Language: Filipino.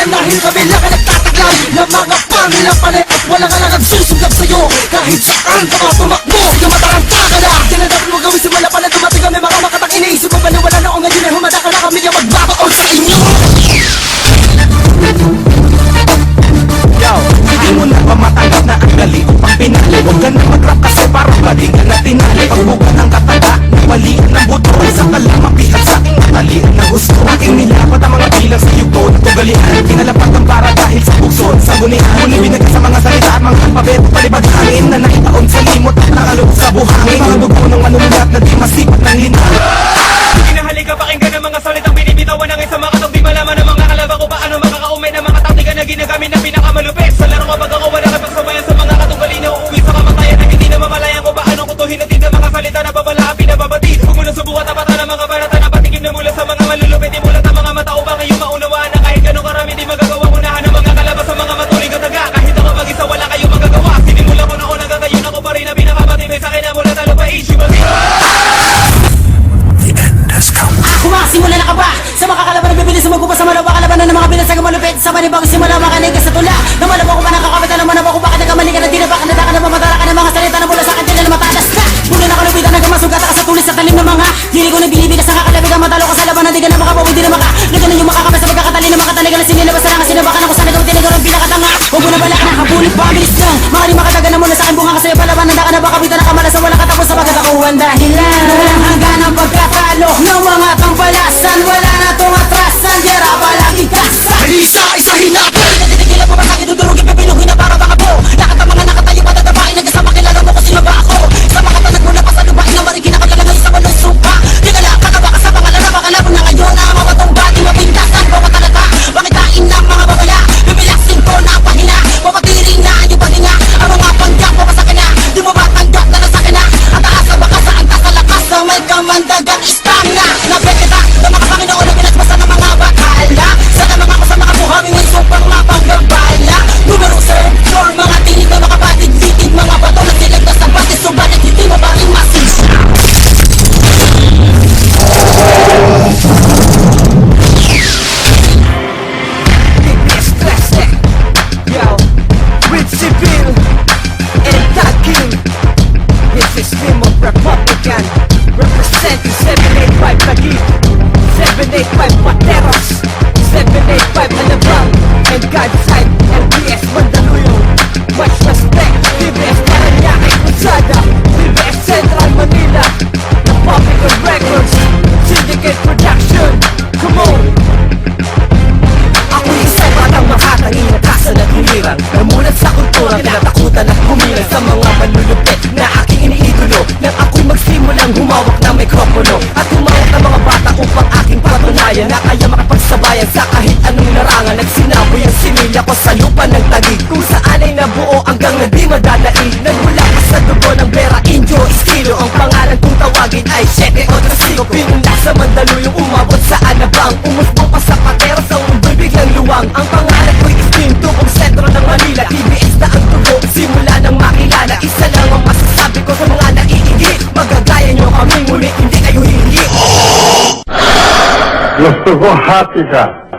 Dahil kami lang ang nagtataglan ng mga pangilang panay at walang alangang susugab sa'yo kahit saan ka tumakbo. Sige mataranta ka na, tinadap mo gawin simula pa na dumating kami mga makatang iniisip mo ba na wala na o ngayon ay humanda ka na kami ang magbabaon sa inyo. Yo, hindi mo na ba matanggap na ang gali upang pinali? Huwag ka na mag-rap kasi parang balikan na tinali. Pagbuka ng kataga, maliit ng buto sa kalamapihan sa aking matalian na gusto. Aking nilapat ang mga bilang sa yugo ng tugalian. Kinalapat ang para dahil sa bukson sa gunian. Ngunit binag sa mga salita at mga alpabet palibad hangin na naitaon sa limot at nakalog sa buhangin. Mga dugo ng manunulat na di masipat ng linang. Hinahalika pakinggan ng mga salitang binibitawan ng isang makatong di malaman ng mga kalaba ko paano makakaumay ng mga taktika na ginagamit na pinakamalupit. Sa laro kapag ako wala kapagsabayan sa mga katunggali na uuwi sa kamatayan na hindi na mamalayan ko paano kutuhin natin ang mga salita na babala pinababati. Huwag mo na subukan tapatan ng mga banata na patikim na mula sa mga malulupit. Imulat ang mga mata upang kayong maunawaan na kahit ganun karami di magagawa unahan ng mga kalabas sa mga matuling kataga. Kahit ako mag-isa wala kayong magagawa. Sinimula ko na una gagayon ako pa rin na pinakamatibay sa akin na mula talo pa Ichibagi. Kumasimula na ka ba? Sa mga kalaban na bibilis sa magkupa sa malawa kalaban ng mga binasag malupit. Sa manibang simula makanig ka sa tula. Namalabo ko ba nakakapit alam mo na ba kung bakit nagkamali ka na dinaba ka na ka na mamatara ka ng mga salita na mula sa akin din na matalas ka. Muna na kalupitan nagkamasugata ka sa tulis sa talim ng mga dili ko na binibigas sa kakalabi ka matalo ka sa laban na di ka na makabawi di na maka. Naganan yung makakapit sa pagkakatali na makataliga na sinilabas na nga sinabakan ako sa nagaw tinigaw ng pinakatanga. Huwag mo na balak na kabulit pa bilis lang. Mga di makataga na muna sa akin bunga kasi palaban na ka na baka bita na kamala sa walang katapos sa pagkat ako ang dahilan. Walang hanggan ang pagkatalo ng mga tampalasan. Wala na tong atrasan, dira palagi kasa. Isa-isahin na po. Tinitigilan mo ba sa akin dudurugin pipilugin na para baka po. Lahat ang mga nakatayo patatabain nagkasama kilala mo kung sino ba ako. Sa mga tanag mo na pasalubain na marigin ako lalagay sa walong sumpa. Di ka lang kakaba ka sa pangalan na makalabon na ngayon na mawatong bati mapintasan bawat talata. Bakitain ng mga babala, bibilaksin ko na pahina. Papatiring na yung paninga, ang mga panggap mo ka sa kanya. Di mo ba tanggap na nasa kanya? At taas na baka sa antas sa lakas na may kamandagang istana. Nabekita na mga Panginoon na pinagbasa ng mga bakala. Sana mga ako sa mga buhangin ng supang mapanggabala. Numero sensor, mga tinig na makapatid-litid. Mga bato na silag na sa batis, subalit hindi mo ba rin masisya? Yo, with civil and talking. This is Limog Republican representing 785 Taguig, 785 Pateros, 785 Alabang, and Godside, LBS Mandaluyong. Much respect, DBS Paranaque, Cruzada, DBS Central Manila, Republican Records, Syndicate Production. Come on! Ako'y isang batang makatanging nakasa ng hilirang namulat sa kultura, kinatakutan at humilang sa mga manlulupit na aking iniidolo. Nang ako'y magsimulang humawak ng mikropono at humawak ng mga bata upang aking patunayan na kaya makapagsabayan sa kahit anong larangan. Nagsinaboy ang similya ko sa lupa ng Taguig, kung saan ay nabuo hanggang na di madadaig. Nagmula pa sa dugo ng Vera, Indio, estilo. Ang pangalan kong tawagin ay 7 o Trasigo. Pinula sa Mandaluyong, umabot sa Alabang, umusbong pa sa Pateros, ang mundo'y biglang luwang. Ang pangalan ko'y istinto, kung sentro ng Manila. TBS na ang tugo, simula ng makilala. Isa lang ang masasabi ko sa mga naiigit, magagaya nyo kami, ngunit hindi kayo hihingi. Gusto ko happy ka.